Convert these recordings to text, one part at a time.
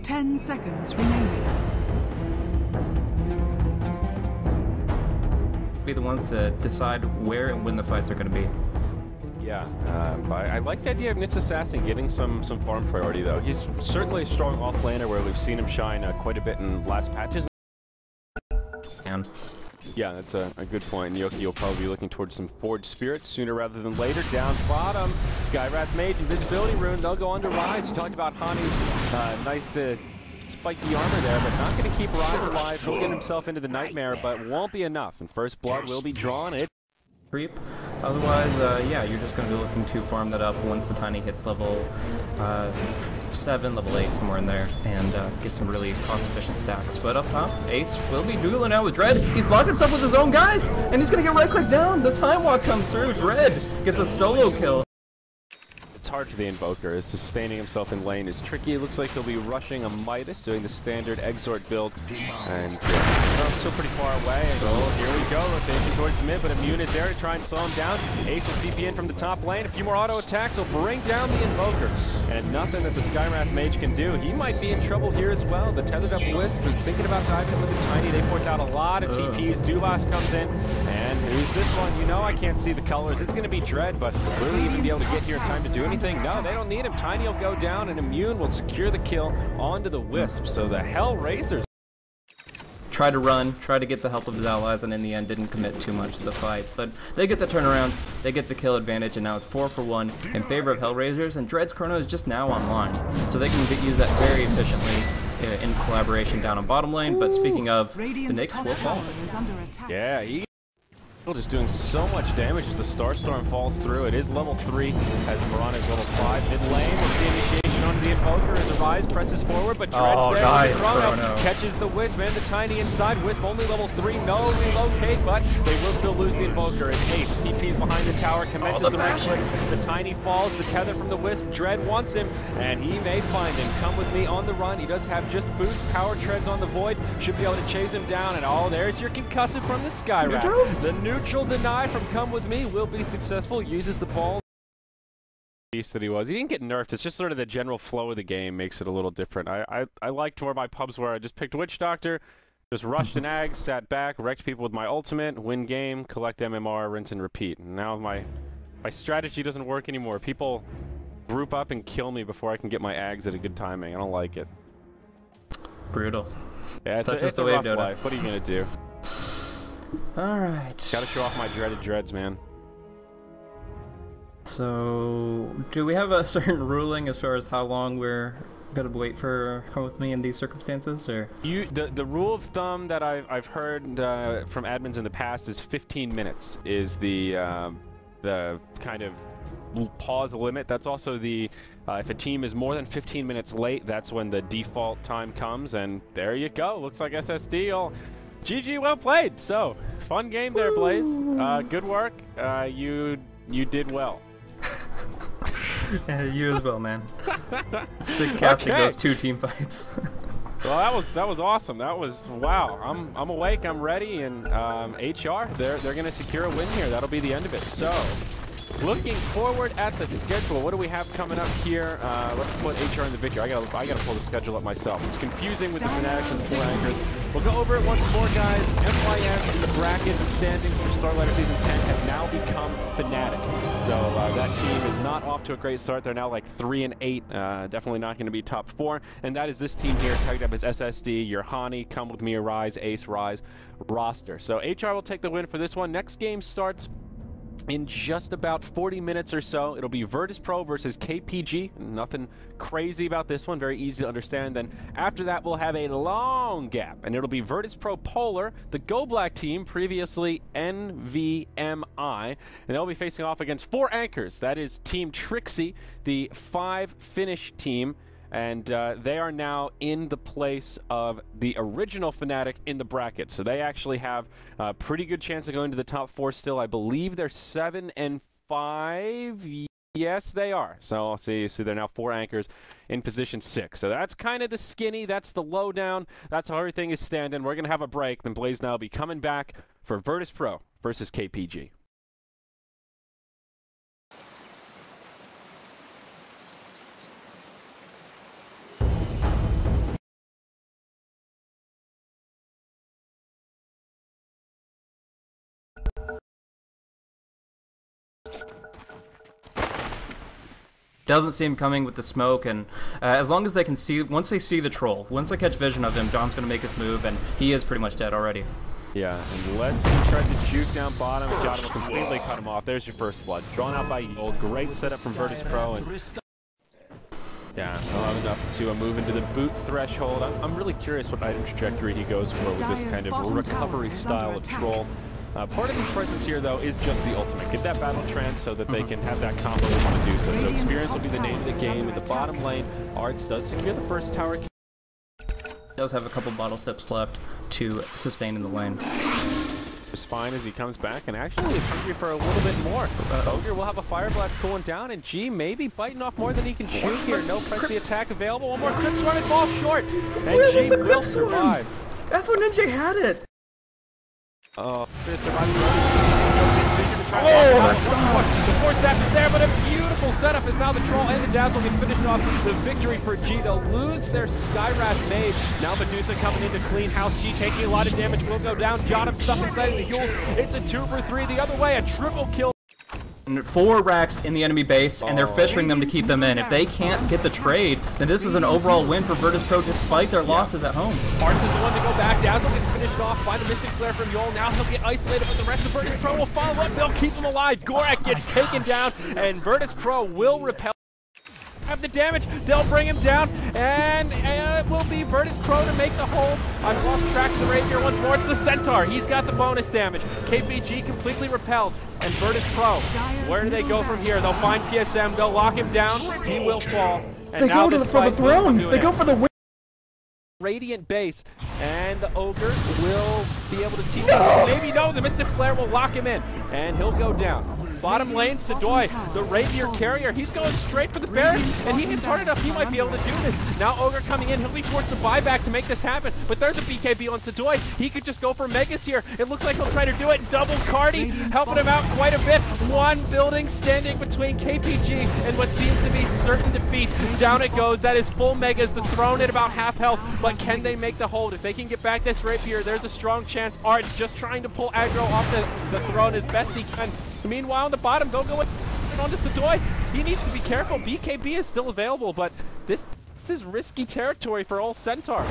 10 seconds remaining. Be the ones to decide where and when the fights are going to be. Yeah, I like the idea of Nitz Assassin getting some farm priority, though. He's certainly a strong off-laner where we've seen him shine quite a bit in last patches. And yeah, that's a good point. Nyoki will probably be looking towards some Forged Spirit sooner rather than later. Down bottom, Skywrath Mage, Invisibility Rune, they'll go on to Rise. We talked about Hani's nice spiky armor there, but not going to keep Rise alive. He'll get himself into the Nightmare, but won't be enough. And First Blood will be drawn. Creep. Otherwise, yeah, you're just going to be looking to farm that up once the Tiny hits level 7, level 8, somewhere in there, and get some really cost-efficient stacks. But up top, Ace will be dueling out with Dread. He's blocked himself with his own guys, and he's going to get right-click down. The Time Walk comes through. Dread gets a solo kill. It's hard for the Invoker, as sustaining himself in lane is tricky. It looks like he'll be rushing a Midas, doing the standard Exort build. And still pretty far away. And here we go, rotation towards the mid, but Immune is there to try and slow him down. Ace will TP in from the top lane. A few more auto attacks will bring down the Invoker. And nothing that the Skywrath Mage can do. He might be in trouble here as well. The tethered up Wisp is thinking about diving in with the Tiny. They point out a lot of TPs. Dulas comes in. And who's this one? You know I can't see the colors. It's going to be Dread, but will he even be able to get here in time to do anything? No, they don't need him. Tiny will go down, and Immune will secure the kill onto the Wisp. So the HellRaisers Tried to run, tried to get the help of his allies, and in the end didn't commit too much to the fight. But they get the turnaround, they get the kill advantage, and now it's 4 for 1 in favor of HellRaisers, and Dread's Chrono is just now online. So they can use that very efficiently in collaboration down on bottom lane. But speaking of, the Nyx will fall. Yeah, he's just doing so much damage as the Starstorm falls through. It is level 3 as Mirana is level 5. Mid lane, we'll see initiation onto the Invoker as the Rise presses forward, but Dread's there. Nice, the Chrono catches the Wisp and the Tiny inside. Wisp only level 3, no relocate, but they will still lose the Invoker as Ace TP's behind the tower, commences the right click. The Tiny falls, the tether from the Wisp. Dread wants him, and he may find him. Come with me on the run. He does have just boost, power treads on the Void, should be able to chase him down, and there's your concussive from the Skywrath. The neutral deny from Come With Me will be successful, uses the ball. Beast that he was. He didn't get nerfed, it's just sort of the general flow of the game makes it a little different. I liked where my pubs were. I just picked Witch Doctor, just rushed an ag, sat back, wrecked people with my ultimate, win game, collect MMR, rinse and repeat. And now my strategy doesn't work anymore. People group up and kill me before I can get my ags at a good timing. I don't like it. Brutal. Yeah, it's a rough life. What are you going to do? Alright. Gotta show off my dreaded dreads, man. So, do we have a certain ruling as far as how long we're gonna wait for Come With Me in these circumstances, or? The rule of thumb that I've heard from admins in the past is 15 minutes is the kind of pause limit. That's also the if a team is more than 15 minutes late, that's when the default time comes, and there you go. Looks like SSD. GG, well played. So, fun game there, Blaze. Good work. You did well. Yeah, you as well, man. Sick casting those 2 team fights. Well, that was awesome. That was wow. I'm awake. I'm ready. And HR, they're gonna secure a win here. That'll be the end of it. So, looking forward at the schedule, what do we have coming up here? Let's put HR in the victory. I gotta pull the schedule up myself. It's confusing with the Fanatics and the 4 anchors. We'll go over it once more, guys. MYM in the brackets standings for StarLadder Season 10 have now become Fnatic. So that team is not off to a great start. They're now like 3 and 8. Definitely not going to be top 4. And that is this team here, tagged up as SSD, your Hani, Come With Me, Rise, Ace, Rise roster. So HR will take the win for this one. Next game starts in just about 40 minutes or so. It'll be Virtus.Pro versus KPG. Nothing crazy about this one. Very easy to understand. Then after that, we'll have a long gap, and it'll be Virtus.Pro Polar, the Go Black team, previously NVMI, and they'll be facing off against 4 anchors. That is Team Trixie, the 5 Finnish team, and they are now in the place of the original Fnatic in the bracket. So they actually have a pretty good chance of going to the top 4 still. I believe they're 7 and 5. Yes, they are. So see, they're now 4 anchors in position 6. So that's kind of the skinny. That's the lowdown. That's how everything is standing. We're going to have a break. Then Blaze now will be coming back for Virtus.Pro versus KPG. Doesn't see him coming with the smoke, and as long as they can see, once they see the troll, once they catch vision of him, John's going to make his move, and he is pretty much dead already. Yeah, unless he tried to juke down bottom, and John will completely cut him off. There's your first blood. Drawn out by Yule. Great setup from Virtus.Pro. And yeah, they'll have enough to move into the boot threshold. I'm really curious what item trajectory he goes for with this kind of recovery style of troll. Part of his presence here, though, is just the ultimate. Get that battle trance so that they can have that combo with Medusa. So experience will be the name of the game. In the bottom lane, Arts does secure the first tower. Does have a couple bottle sips left to sustain in the lane. It's fine as he comes back and actually is hungry for a little bit more. Ogre will have a Fire Blast cooling down, and G maybe biting off more than he can chew here. No press the attack available. One more Crypt Swarm and falls short. And G will survive. F1NJ had it. That's the force snap is there, but a beautiful setup is now the troll and the dazzle get finished off the victory for G. They'll lose their Skywrath mage. Now Medusa coming into clean house. G taking a lot of damage, will go down. Johnham stuck inside of the Yule. It's a 2 for 3 the other way, a triple kill. 4 racks in the enemy base, and they're fishing them to keep them in. If they can't get the trade, then this is an overall win for Virtus.Pro despite their losses at home. Arts is the one to go back. Dazzle gets finished off by the Mystic Flare from Yol. Now he'll get isolated, but the rest of Virtus.Pro will follow up. They'll keep him alive. Gorak gets taken down, and Virtus.Pro will repel. Have the damage, they'll bring him down, and it will be Virtus.Pro to make the hold. I've lost track of the rapier once more. It's the Centaur. He's got the bonus damage. KPG completely repelled, and Virtus.Pro, where do they go from here? They'll find PSM, they'll lock him down, he will fall. And they now go for the throne. They go for the win. Radiant base, and the Ogre will be able to teach him. Maybe no, the Mystic Flare will lock him in, and he'll go down. Bottom lane, Sadoy, the Rapier carrier, he's going straight for the Baron, and he hits hard enough, he might be able to do this. Now Ogre coming in, he'll be forced to buy back to make this happen, but there's a BKB on Sadoy. He could just go for Megas here. It looks like he'll try to do it. Double Cardi, helping him out quite a bit. One building standing between KPG and what seems to be certain defeat. Down it goes. That is full Megas, the throne at about half health, but can they make the hold? If they can get back this Rapier, there's a strong chance. Arts just trying to pull aggro off the throne as best he can. Meanwhile, on the bottom, they'll go on to Sadoy. He needs to be careful. BKB is still available, but this is risky territory for old Centaur.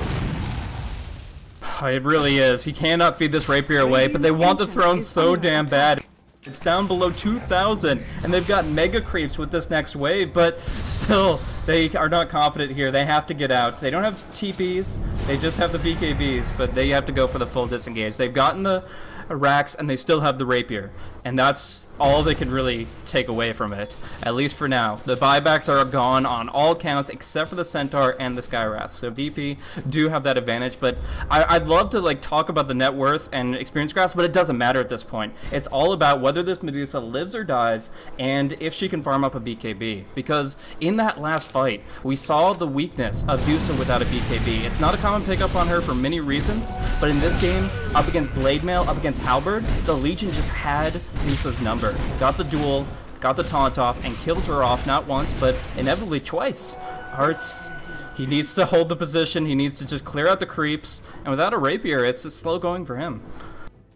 It really is. He cannot feed this Rapier away, but they want the throne so damn bad. It's down below 2,000, and they've got mega creeps with this next wave, but still, they are not confident here. They have to get out. They don't have TPs, they just have the BKBs, but they have to go for the full disengage. They've gotten the racks, and they still have the Rapier, and that's all they can really take away from it, at least for now. The buybacks are gone on all counts except for the Centaur and the Skywrath, so VP do have that advantage, but I'd love to talk about the net worth and experience graphs, but it doesn't matter at this point. It's all about whether this Medusa lives or dies, and if she can farm up a BKB, because in that last fight, we saw the weakness of Dusa without a BKB. It's not a common pickup on her for many reasons, but in this game, up against Blade Mail, up against Halberd, the Legion just had Dusa's number. Got the duel, got the taunt off, and killed her off not once, but inevitably twice. Arts, he needs to hold the position, he needs to just clear out the creeps, and without a Rapier, it's slow going for him.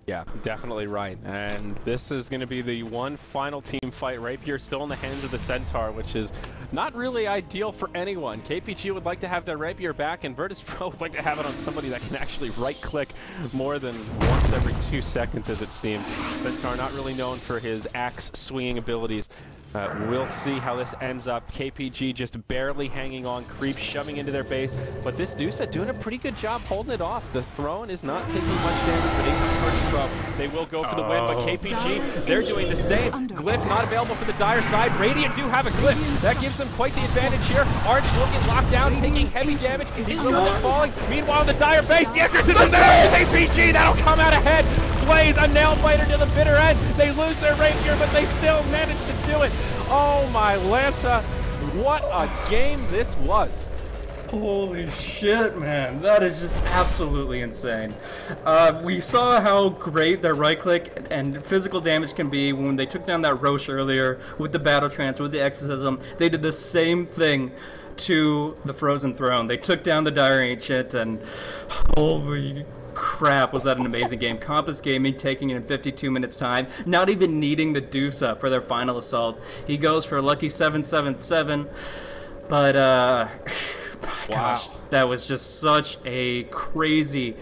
Yeah, definitely right. And this is going to be the one final team fight. Rapier still in the hands of the Centaur, which is not really ideal for anyone. KPG would like to have their Rapier back, and Virtus.Pro would like to have it on somebody that can actually right-click more than once every 2 seconds, as it seems. Centaur not really known for his axe-swinging abilities. We'll see how this ends up. KPG just barely hanging on, creep shoving into their base, but this Dusa doing a pretty good job holding it off. The throne is not taking much damage, but Virtus.Pro, they will go for the win, but KPG, they're doing the same. Glyph's not available for the Dire side. Radiant do have a Glyph. That gives them quite the advantage here. Arch will get locked down, taking heavy damage. He's falling. Meanwhile, the Dire base, the exorcist is there! KPG, that'll come out ahead. Blaze, a nail biter to the bitter end. They lose their Rapier, but they still manage to do it. Oh my Lanta, what a game this was. Holy shit, man. That is just absolutely insane. We saw how great their right click and physical damage can be when they took down that Roche earlier with the Battle Trance, with the Exorcism. They did the same thing to the Frozen Throne. They took down the Dire Ancient, and holy crap, was that an amazing game. Kompas.Gaming taking it in 52 minutes time, not even needing the deuce up for their final assault. He goes for a lucky 777, but gosh, that was just such a crazy,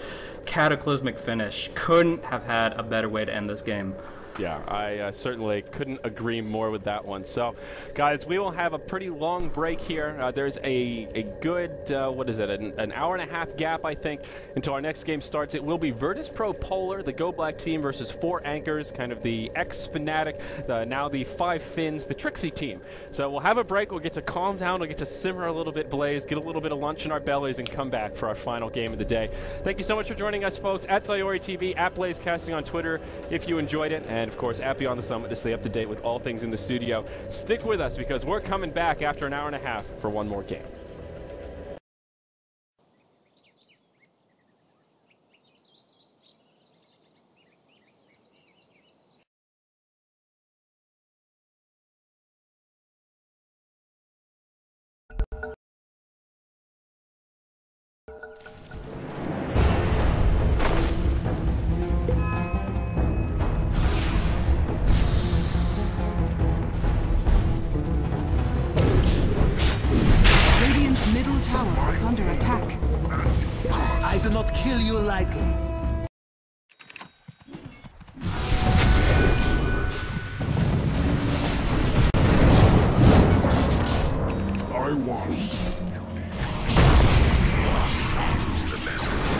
cataclysmic finish. Couldn't have had a better way to end this game. Yeah, I certainly couldn't agree more with that one. So, guys, we will have a pretty long break here. There's a good, what is it, an hour and a half gap, I think, until our next game starts. It will be Virtus.Pro Polar, the Go Black team, versus 4 Anchors, kind of the ex-Fnatic, now the 5 Finns, the Trixie team. So we'll have a break. We'll get to calm down. We'll get to simmer a little bit, Blaze, get a little bit of lunch in our bellies, and come back for our final game of the day. Thank you so much for joining us, folks, at Sayori TV, at BlazeCasting on Twitter, if you enjoyed it. And of course, at Beyond the Summit to stay up to date with all things in the studio. Stick with us because we're coming back after an hour and a half for one more game. Under attack. I do not kill you lightly. I was unique. The lesson.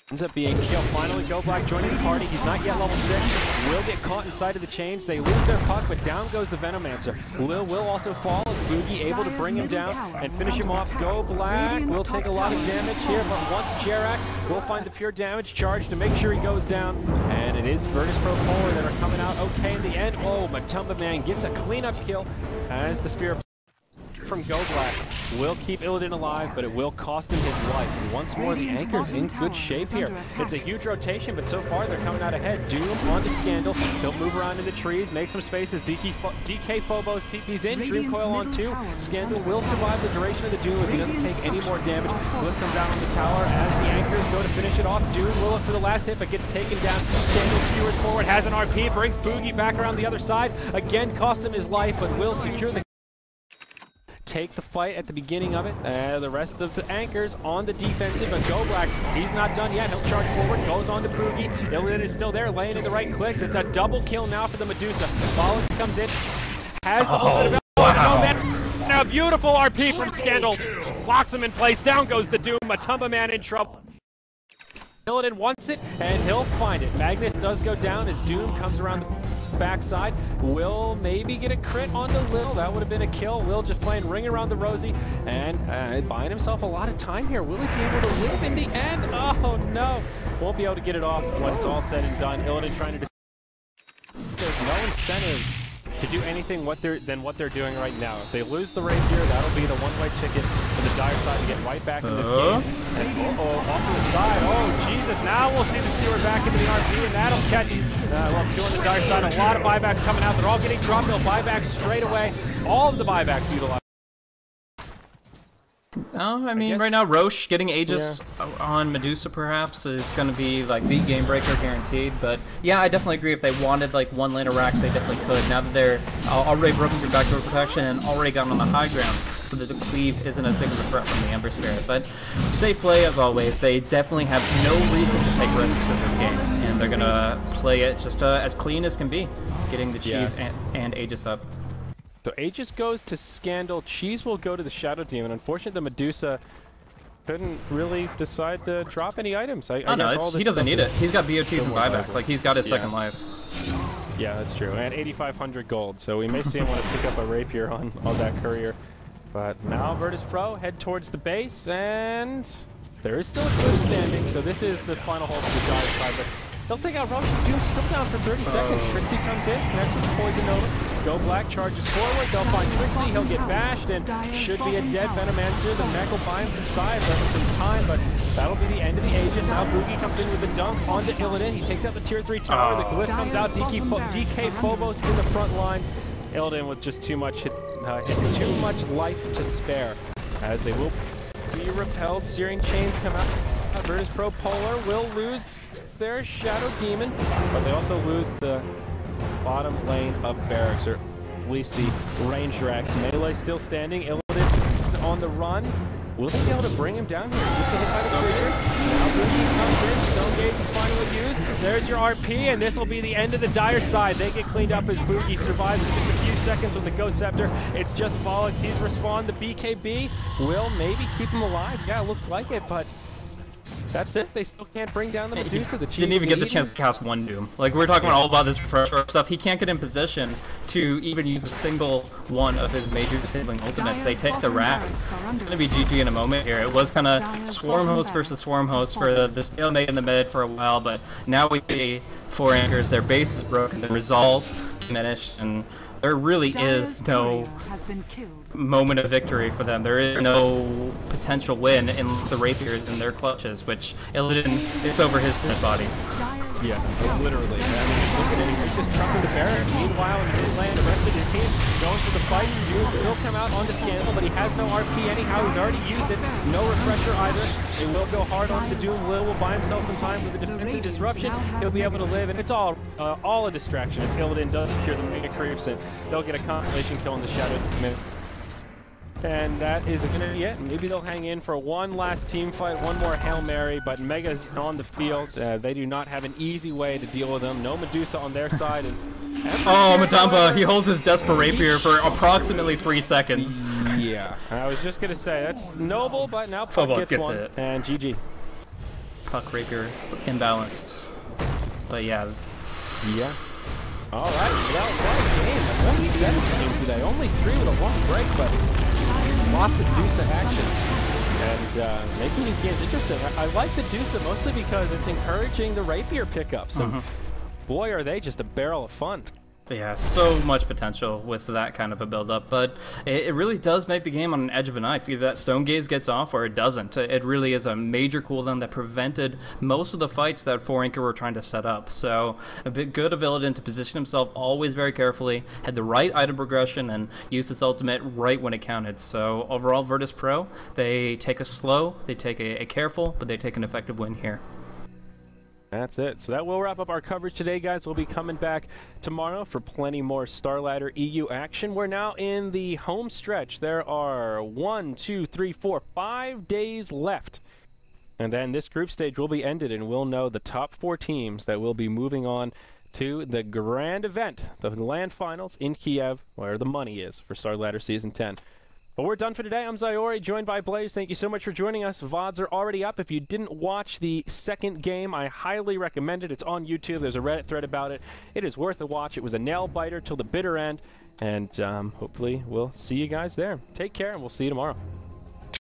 Ends up being kill. Finally, Go Black joining the party. He's not yet level 6. Will get caught inside of the chains. They lose their puck, but down goes the Venomancer. Lil will also fall as Boogie able to bring him down and finish him off. Go Black will take a lot of damage here, but once Jerax will find the pure damage charge to make sure he goes down. And it is Virtus.Pro Polar that are coming out okay in the end. Oh, Matumba Man gets a cleanup kill as the Spear from Go Black will keep Illidan alive, but it will cost him his life. And once more, the Anchor's in good shape here. It's a huge rotation, but so far they're coming out ahead. Doom onto Scandal. He'll move around in the trees, make some spaces. DK Phobos TP's in. Dream Coil on 2. Scandal will survive the duration of the Doom if he doesn't take any more damage. Cliff comes down on the tower as the Anchors go to finish it off. Doom will look for the last hit, but gets taken down. Scandal skewers forward, has an RP, brings Boogie back around the other side. Again, costs him his life, but will secure the take the fight at the beginning of it. The rest of the Anchors on the defensive, but Go Black, he's not done yet. He'll charge forward, goes on to Boogie. Illidan is still there, laying in the right clicks. It's a double kill now for the Medusa. Volix comes in, has the whole bit of now beautiful RP from Scandal. Locks him in place, down goes the Doom. Matumba Man in trouble. Illidan wants it, and he'll find it. Magnus does go down as Doom comes around the backside. Will maybe get a crit onto Lil. That would have been a kill. Lil just playing ring around the Rosie and buying himself a lot of time here. Will he be able to live in the end? Oh no. Won't be able to get it off when it's all said and done. Illidan trying to there's no incentive to do anything than what they're doing right now. If they lose the race here, that'll be the one-way ticket for the Dire side to get right back in this game. And off to the side. Oh, Jesus. Now we'll see the Steward back into the RP, and that'll catch well, 2 on the Dire side. A lot of buybacks coming out. They're all getting dropped. They'll buyback straight away. All of the buybacks utilized. Oh, I mean, right now, Roche getting Aegis on Medusa, perhaps, is going to be, like, the game breaker guaranteed. But, yeah, I definitely agree. If they wanted, like, one lane of racks, they definitely could. Now that they're already broken through backdoor protection and already gotten on the high ground, so that the cleave isn't as big of a threat from the Ember Spirit. But safe play, as always. They definitely have no reason to take risks in this game. And they're going to play it just as clean as can be, getting the Cheese and Aegis up. So Aegis goes to Scandal, Cheese will go to the Shadow Demon. Unfortunately, the Medusa couldn't really decide to drop any items. He doesn't need it. He's got BOTs and buyback. Like, he's got his second life. Yeah, that's true. And 8,500 gold, so we may see him want to pick up a Rapier on that Courier. But now Virtus.Pro head towards the base, and there is still a crew standing. So this is the final hold for the Dire side. But they'll take out Roche. Doom's still down for 30 seconds. Trixie comes in, connects with Poison Nova. Go Black charges forward. They'll find Trixie. He'll get bashed, and should be a dead Venomancer. The mech will buy him some time, but that'll be the end of the Aegis. Now Boogie comes in with the dunk onto Illidan. He takes out the tier 3 tower. The Glyph comes out. DK Phobos in the front lines. Illidan with just too much too much life to spare, as they will be repelled. Searing Chains come out. Virtus.Pro Polar will lose their Shadow Demon, but they also lose the bottom lane of Barracks, or at least the range racks. Melee still standing. Illidan on the run. Will they be able to bring him down here? Gets a hit by the creature. Now Boogie comes in. Stone Gauge is finally used. There's your RP, and this will be the end of the Dire side. They get cleaned up as Boogie survives in just a few seconds with the Ghost Scepter. It's just Bollocks. He's respawned. The BKB will maybe keep him alive. Yeah, it looks like it, but that's it. They still can't bring down the Medusa. He didn't even get the chance to cast one Doom. Like, we're talking all about this refresher stuff. He can't get in position to even use a single one of his major disabling ultimates. They take the racks. It's going to be GG in a moment here. It was kind of Swarm Host versus Swarm Host for the stalemate in the mid for a while, but now we see 4 anchors. Their base is broken, their resolve diminished, and there really is no moment of victory for them. There is no potential win in the rapiers in their clutches, which Illidan, it's over his dead body. Yeah, literally. I mean, just look at it. He's just trucking the Barret. Meanwhile, in mid lane, the rest of his team going for the fight. Doom will come out onto Scandal, but he has no RP anyhow. He's already used it. No refresher either. They will go hard on the Doom. Will buy himself some time with the defensive disruption. He'll be able to live, and it's all a distraction. If Illidan does secure the Mega Creeps, and they'll get a constellation kill in the Shadows in a minute. And that is going to be it. Maybe they'll hang in for one last team fight, one more Hail Mary, but Mega's on the field. They do not have an easy way to deal with them. No Medusa on their side. And oh, Madamba, he holds his Desperate Rapier for approximately 3 seconds. Yeah, I was just going to say, that's noble, but now Puck gets one, it. And GG. Puck Rapier imbalanced. But yeah. Yeah. All right, that was a game. 1-17 today. Only 3 with a long break, but lots of Dusa action. And making these games interesting. I like the Dusa mostly because it's encouraging the Rapier pickups. And boy, are they just a barrel of fun. Yeah, so much potential with that kind of a build-up, but it really does make the game on an edge of a knife. Either that Stone Gaze gets off or it doesn't. It really is a major cooldown that prevented most of the fights that 4anchor were trying to set up. So a bit good of Illidan to position himself always very carefully, had the right item progression, and used his ultimate right when it counted. So overall, Virtus.Pro, they take a slow, they take a careful, but they take an effective win here. That's it. So that will wrap up our coverage today, guys. We'll be coming back tomorrow for plenty more StarLadder EU action. We're now in the home stretch. There are 5 days left. And then this group stage will be ended, and we'll know the top 4 teams that will be moving on to the grand event, the LAN finals in Kiev, where the money is for StarLadder Season 10. But we're done for today. I'm Zyori, joined by Blaze. Thank you so much for joining us. VODs are already up. If you didn't watch the second game, I highly recommend it. It's on YouTube. There's a Reddit thread about it. It is worth a watch. It was a nail-biter till the bitter end. And hopefully we'll see you guys there. Take care, and we'll see you tomorrow.